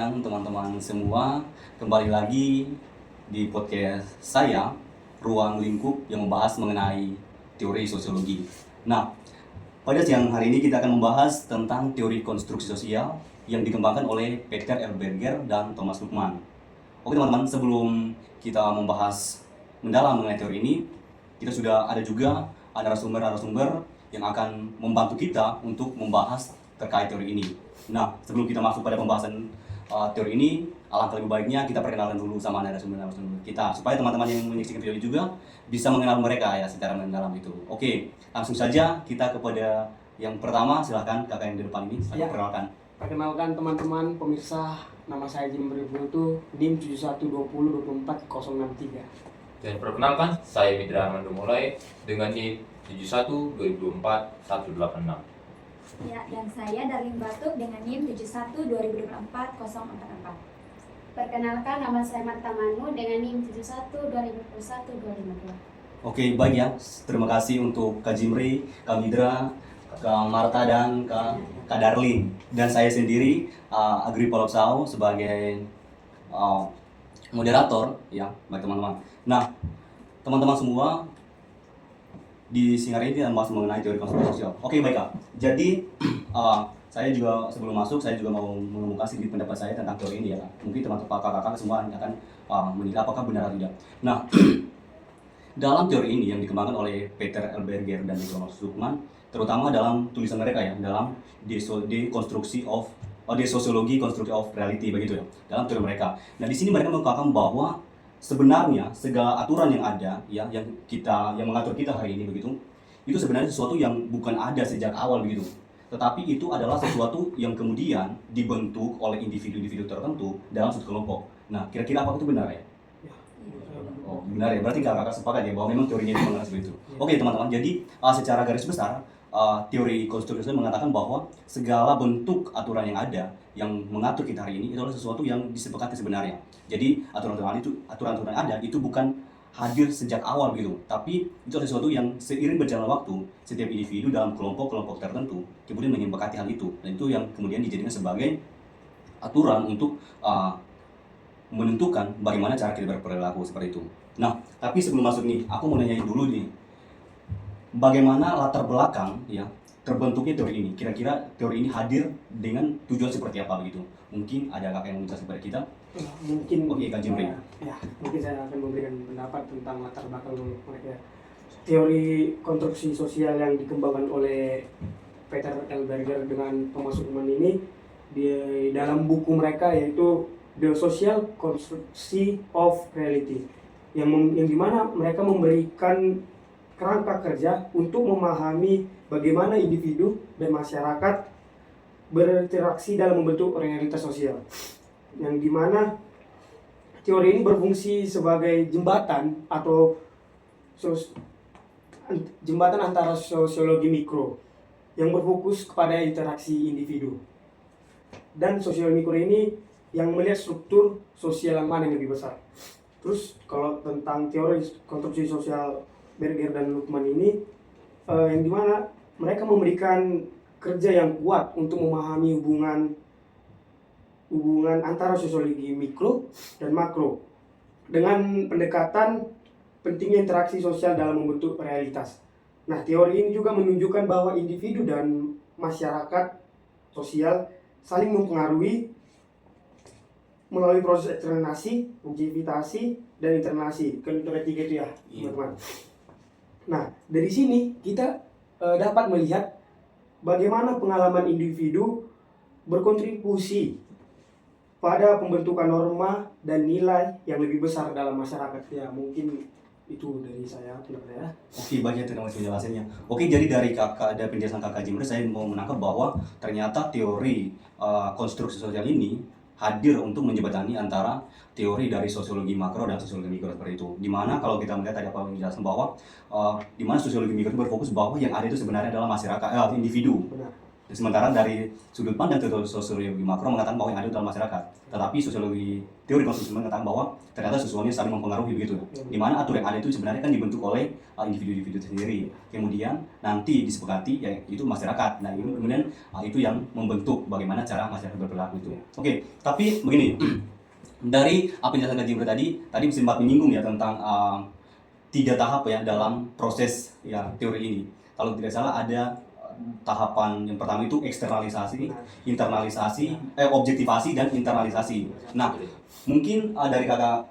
siang teman-teman semua. Kembali lagi di podcast saya, Ruang Lingkup, yang membahas mengenai teori sosiologi. Nah, pada siang hari ini kita akan membahas tentang teori konstruksi sosial yang dikembangkan oleh Peter L. Berger dan Thomas Luhmann. Oke teman-teman, sebelum kita membahas mendalam mengenai teori ini, kita sudah ada juga narasumber-narasumber yang akan membantu kita untuk membahas terkait teori ini. Nah, sebelum kita masuk pada pembahasan teori ini, alangkah lebih baiknya kita perkenalan dulu sama narasumber-narasumber kita, supaya teman-teman yang menyaksikan video ini juga bisa mengenal mereka ya secara mendalam itu. Oke, langsung saja kita kepada yang pertama. Silahkan kakak yang di depan ini, saya perkenalkan. Perkenalkan teman-teman pemirsa, nama saya Jimri Brutu, NIM 7120240063. Dan perkenalkan, saya Mitra Mandumulai dengan NIM 71204186. Ya, dan saya Darling Batuk dengan NIM 712024-044. Perkenalkan, nama saya Marta Manu dengan NIM 712021-252. Oke, baik ya. Terima kasih untuk Kak Jimri, Kak Midra, Kak Marta, dan Kak Darling. Dan saya sendiri, Agri Polopsau, sebagai moderator ya, baik teman-teman. Nah, teman-teman semua, di siang hari ini kita membahas mengenai teori konstruksi sosial. Oke, baik Kak. Jadi, saya juga sebelum masuk, saya juga mau mengemukakan sedikit pendapat saya tentang teori ini ya Kak. Mungkin teman-teman kakak-kakak semua akan menilai apakah benar atau tidak. Nah, dalam teori ini yang dikembangkan oleh Peter L. Berger dan Thomas Luhmann, terutama dalam tulisan mereka ya, dalam Deconstruction of Sociology Construction of Reality, begitu ya, dalam teori mereka. Nah, di sini mereka mengungkapkan bahwa sebenarnya segala aturan yang ada ya, yang mengatur kita hari ini begitu, itu sebenarnya sesuatu yang bukan ada sejak awal begitu, tetapi itu adalah sesuatu yang kemudian dibentuk oleh individu-individu tertentu dalam suatu kelompok. Nah, kira-kira apa itu benar ya? Oh, benar ya, berarti kakak sepakat ya bahwa memang teorinya itu seperti itu. Oke teman-teman, jadi secara garis besar teori konstruksi sosial mengatakan bahwa segala bentuk aturan yang ada yang mengatur kita hari ini itu adalah sesuatu yang disepakati sebenarnya. Jadi aturan-aturan yang ada itu bukan hadir sejak awal gitu, tapi itu adalah sesuatu yang seiring berjalan waktu setiap individu dalam kelompok-kelompok tertentu kemudian menyepakati hal itu, dan itu yang kemudian dijadikan sebagai aturan untuk menentukan bagaimana cara kita berperilaku seperti itu. Nah, tapi sebelum masuk nih, aku mau nanyain dulu nih, bagaimana latar belakang ya terbentuknya teori ini? Kira-kira teori ini hadir dengan tujuan seperti apa begitu? Mungkin ada kakak yang menjelaskan kepada kita? Mungkin Oke, Kak Jimri. Mungkin saya akan memberikan pendapat tentang latar belakang mereka. Teori konstruksi sosial yang dikembangkan oleh Peter L. Berger dengan Thomas Luhmann ini di dalam buku mereka, yaitu The Social Construction of Reality, yang dimana mereka memberikan kerangka kerja untuk memahami bagaimana individu dan masyarakat berinteraksi dalam membentuk realitas sosial, yang dimana teori ini berfungsi sebagai jembatan atau jembatan antara sosiologi mikro yang berfokus kepada interaksi individu, dan sosiologi mikro ini yang melihat struktur sosial yang mana yang lebih besar. Terus kalau tentang teori konstruksi sosial Berger dan Luhmann ini, yang dimana mereka memberikan kerja yang kuat untuk memahami hubungan antara sosiologi mikro dan makro dengan pendekatan pentingnya interaksi sosial dalam membentuk realitas. Nah, teori ini juga menunjukkan bahwa individu dan masyarakat sosial saling mempengaruhi melalui proses eksternasi, objektifikasi, dan internasi. Kan itu ketiga itu ya, teman-teman. Nah, dari sini kita dapat melihat bagaimana pengalaman individu berkontribusi pada pembentukan norma dan nilai yang lebih besar dalam masyarakat. Ya, mungkin itu dari saya, ya. Oke, baik ya, terima kasih penjelasannya. Oke, jadi dari penjelasan kakak Jimri, saya mau menangkap bahwa ternyata teori konstruksi sosial ini hadir untuk menjembatani antara teori dari sosiologi makro dan sosiologi mikro seperti itu. Dimana kalau kita melihat tadi apa yang dijelaskan bahwa dimana sosiologi mikro itu berfokus bahwa yang ada itu sebenarnya adalah masyarakat, individu. Benar. Sementara dari sudut pandang teori sosiologi makro mengatakan bahwa yang ada dalam masyarakat, tetapi sosiologi teori konstruksi mengatakan bahwa ternyata sesuatunya saling mempengaruhi begitu. Di mana atur yang ada itu sebenarnya kan dibentuk oleh individu-individu sendiri. Kemudian nanti disepakati ya itu masyarakat. Nah, ini kemudian itu yang membentuk bagaimana cara masyarakat berperilaku itu. Oke, tapi begini. Dari apa yang disampaikan Jibril tadi sempat menyinggung ya tentang 3 tahap ya dalam proses ya teori ini. Kalau tidak salah ada tahapan yang pertama itu eksternalisasi, internalisasi, objektivasi dan internalisasi. Nah, mungkin dari kakak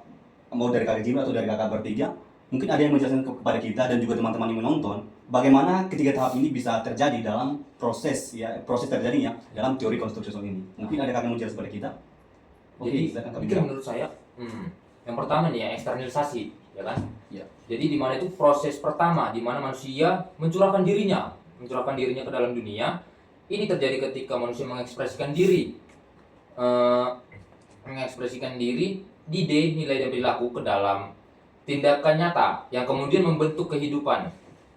Jibril atau dari kakak bertiga, mungkin ada yang menjelaskan kepada kita dan juga teman-teman yang menonton bagaimana ketiga tahap ini bisa terjadi dalam proses terjadinya dalam teori konstruksi sosial ini. Mungkin ada kakak yang menjelaskan kepada kita. Jadi silakan Kak itu Bidra. menurut saya yang pertama nih ya eksternalisasi, ya kan? Ya. Jadi di mana itu proses pertama di mana manusia mencurahkan dirinya ke dalam dunia. Ini terjadi ketika manusia mengekspresikan diri, ide, nilai dan perilaku ke dalam tindakan nyata yang kemudian membentuk kehidupan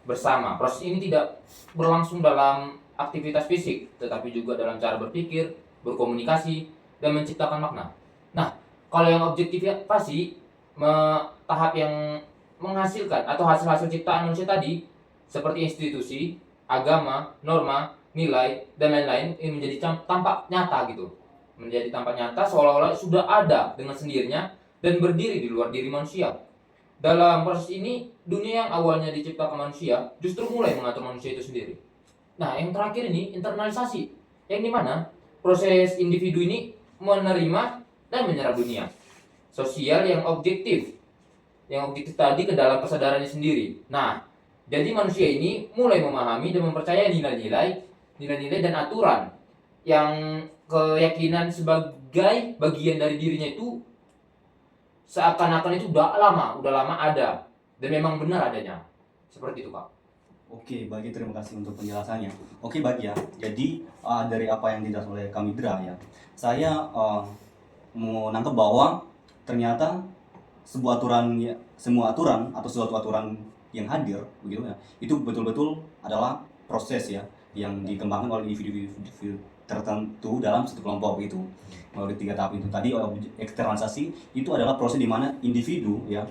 bersama. Proses ini tidak berlangsung dalam aktivitas fisik, tetapi juga dalam cara berpikir, berkomunikasi, dan menciptakan makna. Nah, kalau yang objektivasi, tahap yang menghasilkan atau hasil-hasil ciptaan manusia tadi, seperti institusi, agama, norma, nilai, dan lain-lain, ini menjadi tampak nyata gitu. Menjadi tampak nyata seolah-olah sudah ada dengan sendirinya dan berdiri di luar diri manusia. Dalam proses ini, dunia yang awalnya diciptakan manusia justru mulai mengatur manusia itu sendiri. Nah, yang terakhir ini internalisasi, yang dimana proses individu ini menerima dan menyerap dunia sosial yang objektif tadi ke dalam kesadarannya sendiri. Nah, jadi manusia ini mulai memahami dan mempercayai nilai-nilai dan aturan yang keyakinan sebagai bagian dari dirinya itu seakan-akan itu udah lama ada dan memang benar adanya. Seperti itu, Pak. Oke, baik, terima kasih untuk penjelasannya. Oke, baik ya. Jadi dari apa yang dijelaskan oleh Kak Bidra ya, saya mau nangkep bahwa ternyata semua aturan atau suatu aturan yang hadir begitu ya, itu betul-betul adalah proses ya yang dikembangkan oleh individu tertentu dalam satu kelompok itu melalui 3 tahap itu tadi. Eksternalisasi itu adalah proses di mana individu ya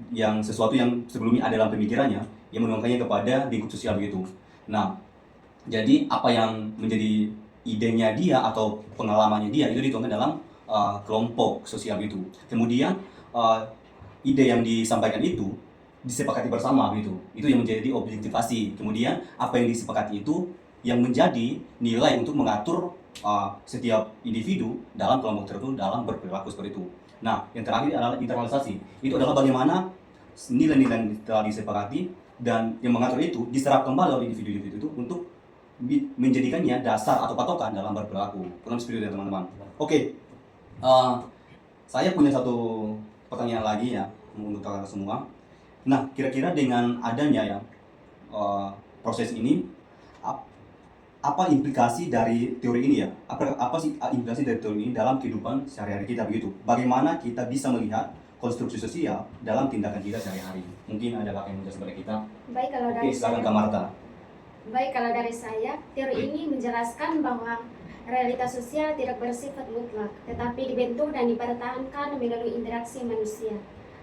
yang sesuatu yang sebelumnya ada dalam pemikirannya yang menuangkannya kepada lingkup sosial begitu. Nah, jadi apa yang menjadi idenya dia atau pengalamannya dia itu dituangkan dalam kelompok sosial itu. Kemudian ide yang disampaikan itu disepakati bersama gitu. Itu yang menjadi objektivasi. Kemudian apa yang disepakati itu yang menjadi nilai untuk mengatur setiap individu dalam kelompok tertentu dalam berperilaku seperti itu. Nah, yang terakhir adalah internalisasi. Itu adalah bagaimana nilai-nilai yang telah disepakati dan yang mengatur itu diserap kembali oleh individu-individu itu untuk menjadikannya dasar atau patokan dalam berperilaku. Kurang seperti itu ya teman-teman. Oke, saya punya satu pertanyaan lagi ya untuk kakak semua. Nah, kira-kira dengan adanya ya proses ini, apa implikasi dari teori ini ya? Apa sih implikasi dari teori ini dalam kehidupan sehari-hari kita begitu? Bagaimana kita bisa melihat konstruksi sosial dalam tindakan kita sehari-hari? Mungkin ada kakak yang menjelaskan kepada kita. Baik, kalau Oke, dari silakan saya, Kak Marta. baik kalau dari saya, teori ini menjelaskan bahwa realitas sosial tidak bersifat mutlak, tetapi dibentuk dan dipertahankan melalui interaksi manusia.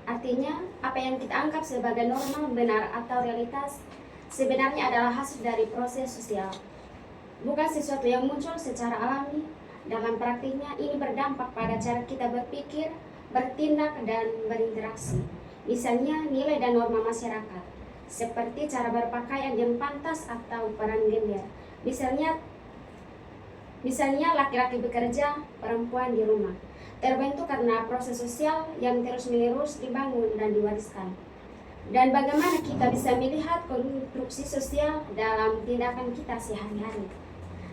Artinya, apa yang kita anggap sebagai normal, benar, atau realitas sebenarnya adalah hasil dari proses sosial. Bukan sesuatu yang muncul secara alami. Dalam praktiknya, ini berdampak pada cara kita berpikir, bertindak, dan berinteraksi. Misalnya, nilai dan norma masyarakat, seperti cara berpakaian yang pantas atau peran gender. Misalnya laki-laki bekerja, perempuan di rumah. Terbentuk karena proses sosial yang terus-menerus dibangun dan diwariskan. Dan bagaimana kita bisa melihat konstruksi sosial dalam tindakan kita sehari-hari.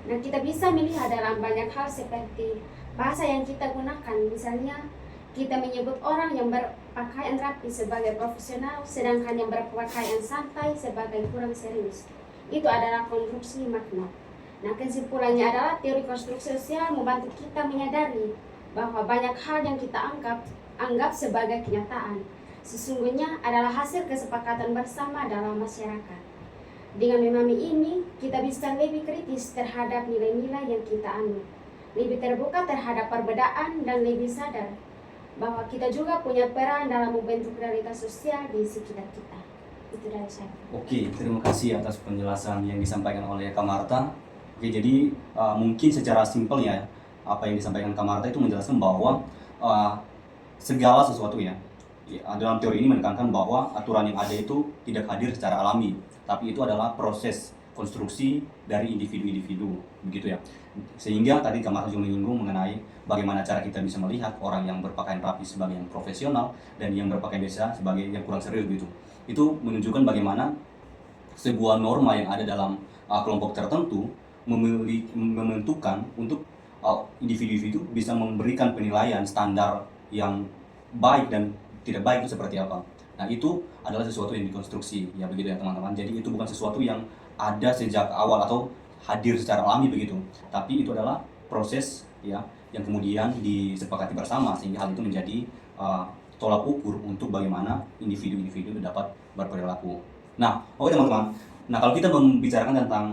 Nah, kita bisa melihat dalam banyak hal seperti bahasa yang kita gunakan. Misalnya, kita menyebut orang yang berpakaian rapi sebagai profesional, sedangkan yang berpakaian santai sebagai kurang serius. Itu adalah konstruksi makna. Nah, kesimpulannya adalah teori konstruksi sosial membantu kita menyadari bahwa banyak hal yang kita anggap sebagai kenyataan sesungguhnya adalah hasil kesepakatan bersama dalam masyarakat. Dengan memahami ini, kita bisa lebih kritis terhadap nilai-nilai yang kita anut, lebih terbuka terhadap perbedaan, dan lebih sadar bahwa kita juga punya peran dalam membentuk realitas sosial di sekitar kita. Itu dari saya. Oke, terima kasih atas penjelasan yang disampaikan oleh Kak Marta. Oke, jadi mungkin secara simpelnya apa yang disampaikan Kak Marta itu menjelaskan bahwa segala sesuatu ya, dalam teori ini menekankan bahwa aturan yang ada itu tidak hadir secara alami, tapi itu adalah proses konstruksi dari individu-individu, begitu ya. Sehingga tadi Kak Marta juga menyinggung mengenai bagaimana cara kita bisa melihat orang yang berpakaian rapi sebagai yang profesional dan yang berpakaian biasa sebagai yang kurang serius gitu. Itu menunjukkan bagaimana sebuah norma yang ada dalam kelompok tertentu menentukan untuk individu-individu bisa memberikan penilaian standar yang baik dan tidak baik itu seperti apa. Nah, itu adalah sesuatu yang dikonstruksi, ya begitu ya teman-teman. Jadi itu bukan sesuatu yang ada sejak awal atau hadir secara alami begitu, tapi itu adalah proses ya yang kemudian disepakati bersama sehingga hal itu menjadi tolak ukur untuk bagaimana individu-individu dapat berperilaku. Nah, oke teman-teman. Nah, kalau kita membicarakan tentang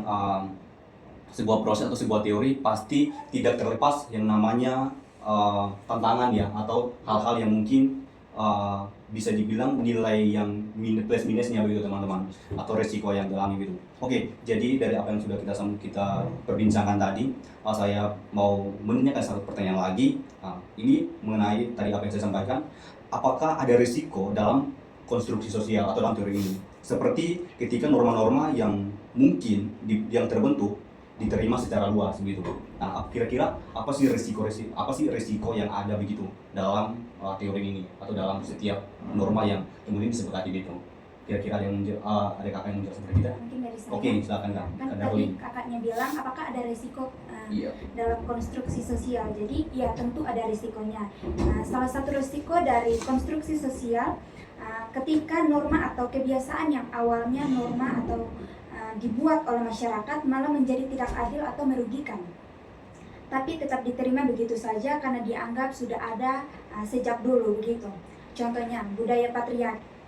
sebuah proses atau sebuah teori, pasti tidak terlepas yang namanya tantangan ya, atau hal-hal yang mungkin bisa dibilang nilai yang plus minusnya begitu teman-teman, atau resiko yang dialami gitu. Oke, jadi dari apa yang sudah kita perbincangkan tadi, saya mau menanyakan satu pertanyaan lagi. Ini mengenai tadi apa yang saya sampaikan, apakah ada risiko dalam konstruksi sosial atau dalam teori ini? Seperti ketika norma-norma yang mungkin yang terbentuk diterima secara luas begitu. Nah, kira-kira apa sih resiko yang ada begitu dalam teori ini atau dalam setiap norma yang kemudian disepakati gitu? Kira-kira ada kakak yang menjelaskan seperti kita? Mungkin dari saya. Oke, silakan Kak. Kan tadi kakaknya bilang apakah ada risiko Iya. dalam konstruksi sosial. Jadi ya tentu ada risikonya. Salah satu risiko dari konstruksi sosial ketika norma atau kebiasaan yang awalnya norma atau dibuat oleh masyarakat malah menjadi tidak adil atau merugikan, tapi tetap diterima begitu saja karena dianggap sudah ada sejak dulu begitu. Contohnya budaya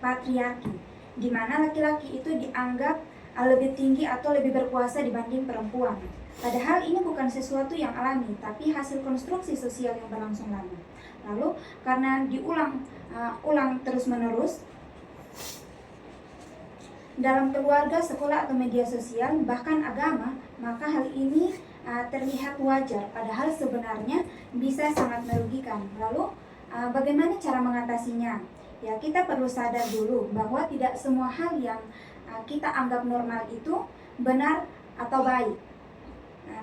patriarki, di mana laki-laki itu dianggap lebih tinggi atau lebih berkuasa dibanding perempuan. Padahal ini bukan sesuatu yang alami, tapi hasil konstruksi sosial yang berlangsung lama. Lalu karena ulang terus-menerus dalam keluarga, sekolah, atau media sosial, bahkan agama, maka hal ini terlihat wajar, padahal sebenarnya bisa sangat merugikan. Lalu bagaimana cara mengatasinya? Ya, kita perlu sadar dulu bahwa tidak semua hal yang kita anggap normal itu benar atau baik.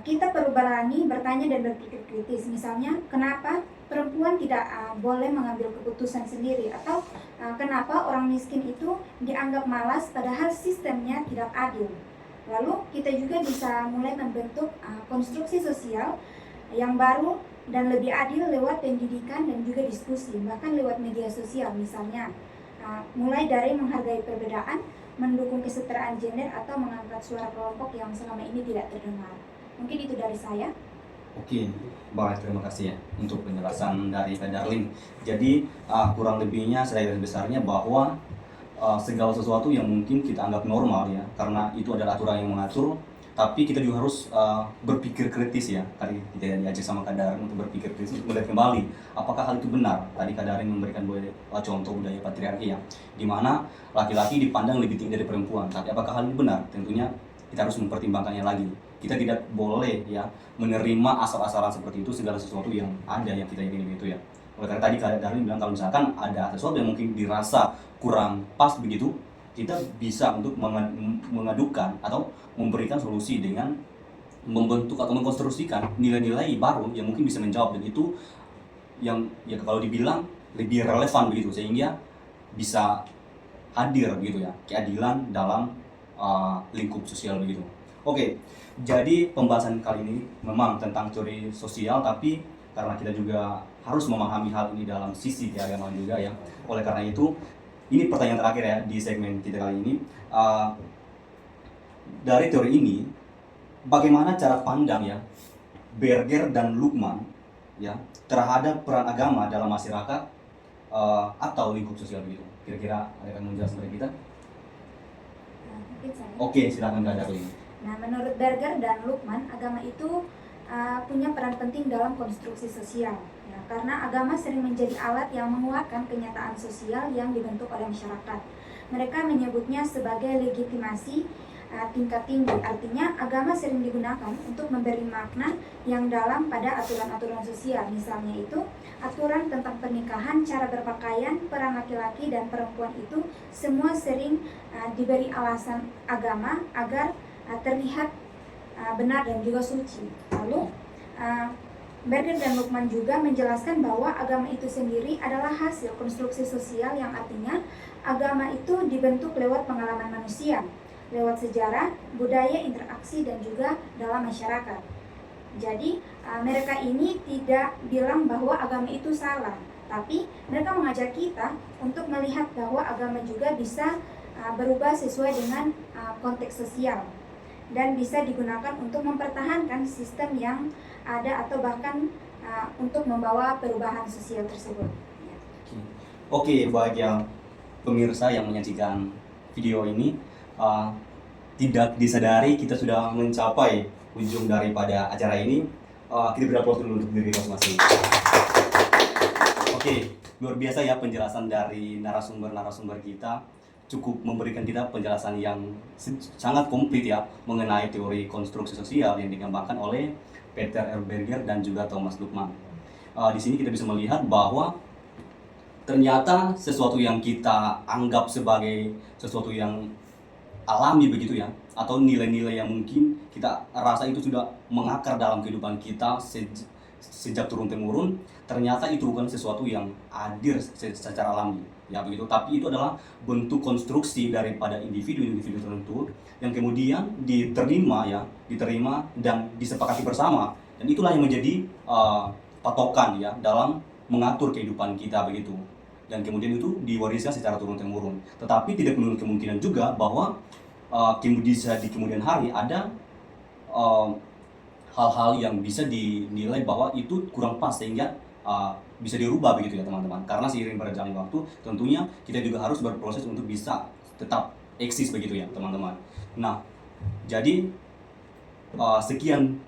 Kita perlu berani bertanya dan berpikir kritis. Misalnya, kenapa perempuan tidak boleh mengambil keputusan sendiri, atau kenapa orang miskin itu dianggap malas padahal sistemnya tidak adil. Lalu kita juga bisa mulai membentuk konstruksi sosial yang baru dan lebih adil lewat pendidikan dan juga diskusi, bahkan lewat media sosial. Misalnya mulai dari menghargai perbedaan, mendukung kesetaraan gender, atau mengangkat suara kelompok yang selama ini tidak terdengar. Mungkin itu dari saya. Oke, baik, terima kasih ya untuk penjelasan dari Kak Darlin. Jadi kurang lebihnya saya garis besarnya bahwa segala sesuatu yang mungkin kita anggap normal ya, karena itu adalah aturan yang mengatur, tapi kita juga harus berpikir kritis ya. Tadi kita diajak sama Kak Darin untuk berpikir kritis, melihat kembali apakah hal itu benar. Tadi Kak Darin memberikan contoh budaya patriarki ya, di mana laki-laki dipandang lebih tinggi dari perempuan. Tapi apakah hal itu benar? Tentunya kita harus mempertimbangkannya lagi. Kita tidak boleh ya menerima asal-asalan seperti itu segala sesuatu yang ada yang kita yakini begitu ya. Oleh karena tadi Kak Darlin bilang kalau misalkan ada sesuatu yang mungkin dirasa kurang pas begitu, kita bisa untuk mengadukan atau memberikan solusi dengan membentuk atau mengkonstruksikan nilai-nilai baru yang mungkin bisa menjawab, dan itu yang ya kalau dibilang lebih relevan begitu, sehingga bisa hadir begitu ya keadilan dalam lingkup sosial begitu. Oke, jadi pembahasan kali ini memang tentang teori sosial, tapi karena kita juga harus memahami hal ini dalam sisi keagamaan juga ya. Oleh karena itu, ini pertanyaan terakhir ya di segmen kita kali ini. Dari teori ini, bagaimana cara pandang ya Berger dan Luhmann ya terhadap peran agama dalam masyarakat atau lingkup sosial begitu. Kira-kira ada yang menjelaskan dari kita? Mungkin saya. Oke, silakan Kak Darlene. Nah, menurut Berger dan Lukman, agama itu punya peran penting dalam konstruksi sosial. Ya, karena agama sering menjadi alat yang menguatkan kenyataan sosial yang dibentuk oleh masyarakat. Mereka menyebutnya sebagai legitimasi tingkat tinggi. Artinya, agama sering digunakan untuk memberi makna yang dalam pada aturan-aturan sosial. Misalnya itu, aturan tentang pernikahan, cara berpakaian, peran laki-laki dan perempuan itu semua sering diberi alasan agama agar terlihat benar dan juga suci. Lalu Berger dan Lukman juga menjelaskan bahwa agama itu sendiri adalah hasil konstruksi sosial, yang artinya agama itu dibentuk lewat pengalaman manusia, lewat sejarah, budaya, interaksi, dan juga dalam masyarakat. Jadi mereka ini tidak bilang bahwa agama itu salah, tapi mereka mengajak kita untuk melihat bahwa agama juga bisa berubah sesuai dengan konteks sosial dan bisa digunakan untuk mempertahankan sistem yang ada atau bahkan untuk membawa perubahan sosial tersebut. Oke, bagi yang pemirsa yang menyaksikan video ini, tidak disadari kita sudah mencapai ujung daripada acara ini. Kita beraplaus dulu untuk diri masing-masing. Oke, luar biasa ya penjelasan dari narasumber-narasumber kita. Cukup memberikan kita penjelasan yang sangat komplit ya mengenai teori konstruksi sosial yang dikembangkan oleh Peter R. Berger dan juga Thomas Lukman. Di sini kita bisa melihat bahwa ternyata sesuatu yang kita anggap sebagai sesuatu yang alami begitu ya, atau nilai-nilai yang mungkin kita rasa itu sudah mengakar dalam kehidupan kita sejak turun-temurun, ternyata itu bukan sesuatu yang hadir secara alami ya begitu, tapi itu adalah bentuk konstruksi daripada individu-individu tertentu yang kemudian diterima dan disepakati bersama, dan itulah yang menjadi patokan ya dalam mengatur kehidupan kita begitu, dan kemudian itu diwariskan secara turun-temurun. Tetapi tidak menutup kemungkinan juga bahwa di kemudian hari ada hal-hal yang bisa dinilai bahwa itu kurang pas sehingga bisa dirubah begitu ya teman-teman. Karena seiring berjalannya waktu tentunya kita juga harus berproses untuk bisa tetap eksis begitu ya teman-teman. Nah, jadi sekian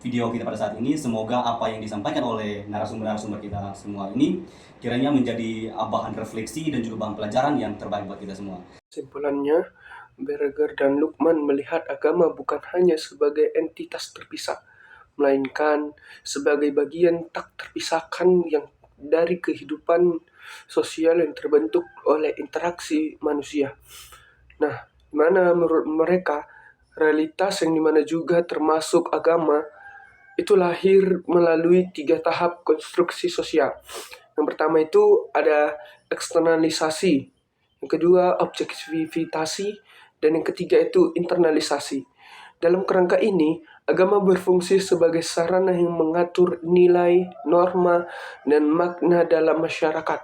video kita pada saat ini. Semoga apa yang disampaikan oleh narasumber-narasumber kita semua ini kiranya menjadi bahan refleksi dan juga bahan pelajaran yang terbaik buat kita semua. Kesimpulannya, Berger dan Lukman melihat agama bukan hanya sebagai entitas terpisah, melainkan sebagai bagian tak terpisahkan yang dari kehidupan sosial yang terbentuk oleh interaksi manusia. Nah, mana menurut mereka realitas yang dimana juga termasuk agama itu lahir melalui 3 tahap konstruksi sosial. Yang pertama itu ada eksternalisasi, yang kedua objektivitasasi, dan yang ketiga itu internalisasi. Dalam kerangka ini, agama berfungsi sebagai sarana yang mengatur nilai, norma, dan makna dalam masyarakat,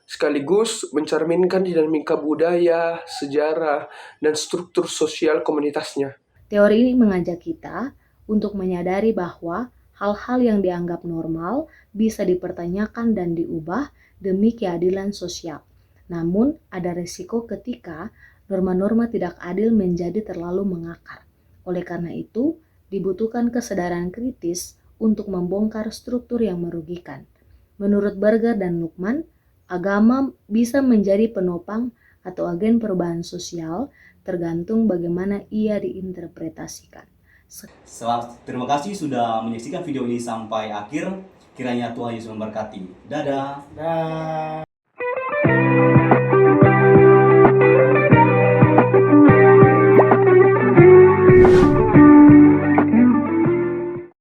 sekaligus mencerminkan dinamika budaya, sejarah, dan struktur sosial komunitasnya. Teori ini mengajak kita untuk menyadari bahwa hal-hal yang dianggap normal bisa dipertanyakan dan diubah demi keadilan sosial. Namun, ada resiko ketika norma-norma tidak adil menjadi terlalu mengakar. Oleh karena itu, dibutuhkan kesadaran kritis untuk membongkar struktur yang merugikan. Menurut Berger dan Lukman, agama bisa menjadi penopang atau agen perubahan sosial tergantung bagaimana ia diinterpretasikan. Terima kasih sudah menyaksikan video ini sampai akhir. Kiranya Tuhan Yesus memberkati. Dadah.